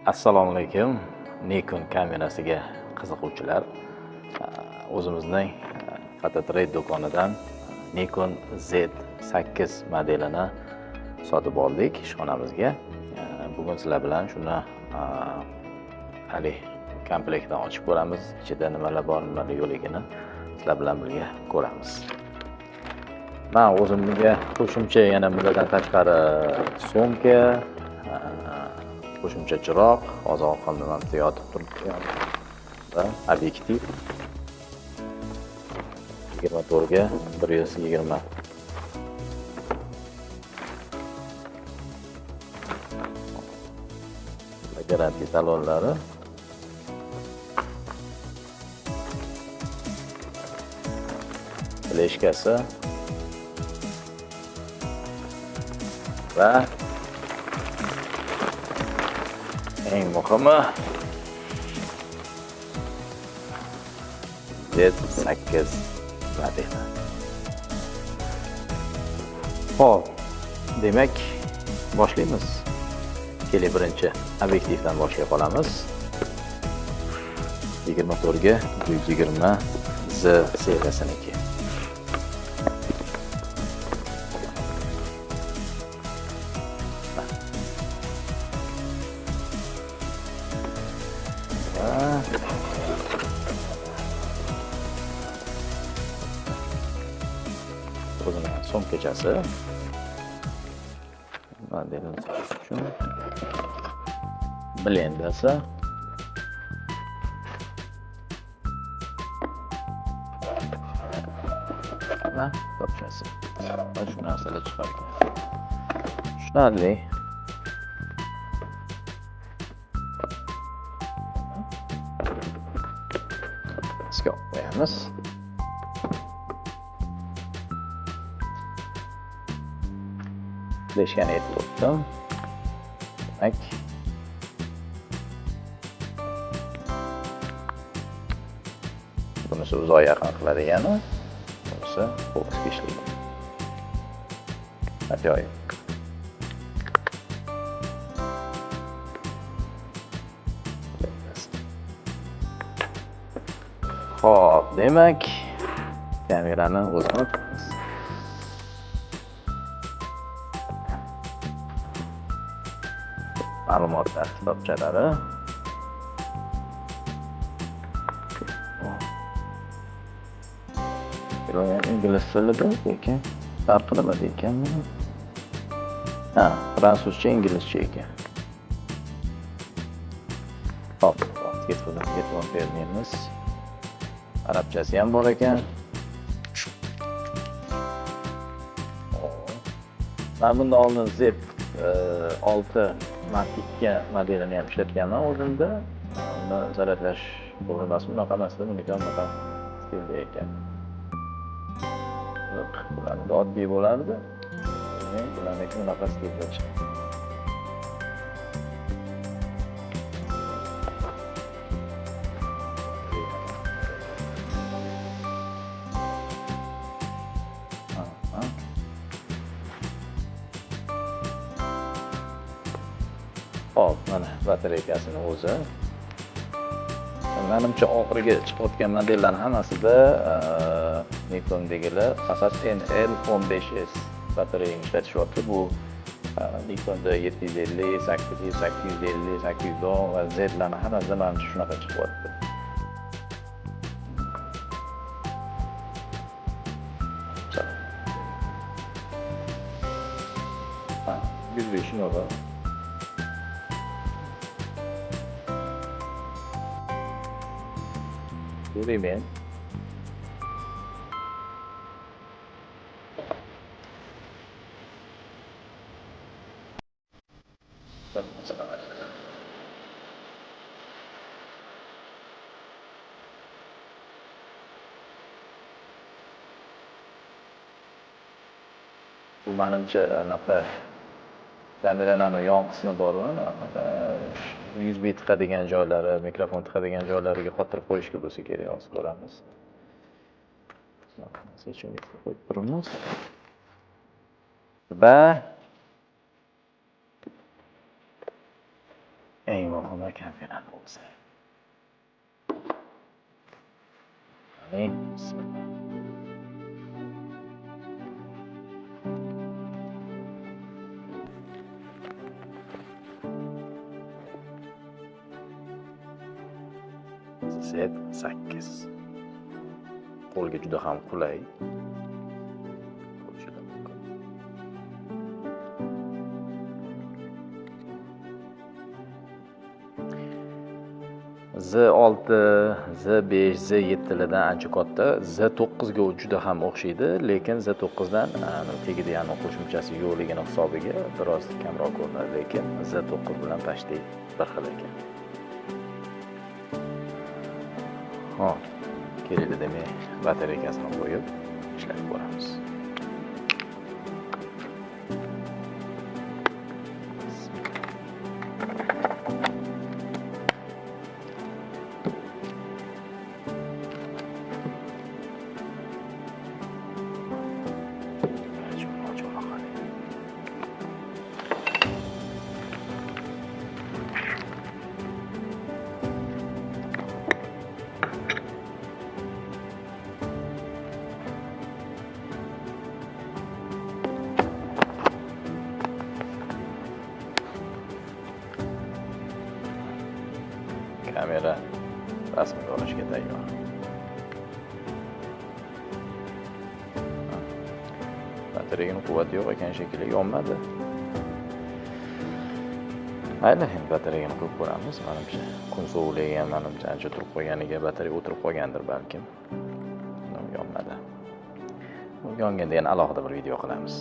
Assalomu alaykum. Nikon kamerasiga qiziquvchilar, o'zimizning Fototrade do'konidan Nikon Z8 modelini sotib oldik ishxonamizga. Bugun sizlar bilan shuni komplektdan ochib ko'ramiz. Ichida nimalar bor, nimalar yo'qligini sizlar bilan birga ko'ramiz. Men o'zimga qo'shimcha yana bulardan tashqari sumka, qo'shimcha chiroq, oziq qilib yotib turibdi va obyektiv 24 ga 120. Garanti talonlari. Fleshkasi va eng muhimi Z8 modeli. Xo'p, demak boshlaymiz. Keling, birinchi obyektivdan boshlay qolamiz. 24 ga 120 Z seriyasiniki. O'zining sumkachasi. Modelini sotish uchun blendasi. Va topchasi. Va shu narsalar chiqargan. Tushunarli. Skop qo'yamiz. Fleshkani yetib turibdi. Demak, bunisi uzoq yaqin qiladigani, bunisi fokusga ishlaydi. Ajoyib. Xo'p, demak, kamerani o'zini ma'lumotlar kitobchalari. Iloyim ingliz tilida ekan. Farqi nimada ekan buni? Fransuzcha, inglizcha ekan. Hop, e'tibor bermaymiz. Arabchasi ham bor ekan. Men bundan oldin Z6 Mark 2 modelini ham ishlatganman o'zimda. Uni zaryadlash qurilmasi bunaqa emas, buniki ham bunaqa stilda ekan. Bular oddiy bo'lardi. Bularniki bunaqa stilda chiqdi. Hop, mana batareykasini o'zi. Menimcha oxiriga chiqayotgan modellarning hammasida Nikondagilar faqat NL15S batareyani ishlatishyapti. Bu Nikonda 750, 800, 850, 810 va Z'larning hammasida mana shunaqa chiqyapti. Yuzbesh nolu. Göreyim. Bu menimcha anaqa kameraning yon qismi bormi? USB tiqadigan joylari, mikrofon tiqadigan joylariga qotirib qo'yishga bo'lsa kerak, hozir ko'ramiz. Seçimlikni qo'yib turamiz. Va eng muhimi konferans bo'lsa. Bismillah. Z8 qo'lga juda ham qulay. Qo'lishida mumkin. Z6, Z5, Z7lardan ancha katta. Z9 ga juda ham o'xshaydi, lekin Z9 dan tegida yana qo'shimchasi yo'qligini hisobiga biroz kamroq ko'rinadi, lekin Z9 bilan почти bir xil ekan. Hop, kerakli demak, batareykasini qo'yib ishlatib ko'ramiz. Kamera rasmga olishga tayyor. Batareyaning quvvati yo'q ekan shekilli, yonmadi. Mayli, endi batareyani qo'yib ko'ramiz. Menimcha kun sovuqligi ham menimcha ancha turib qolganiga batareya o'tirib qolgandir balkim. Yonmadi. Yonganda yana alohida bir video qilamiz.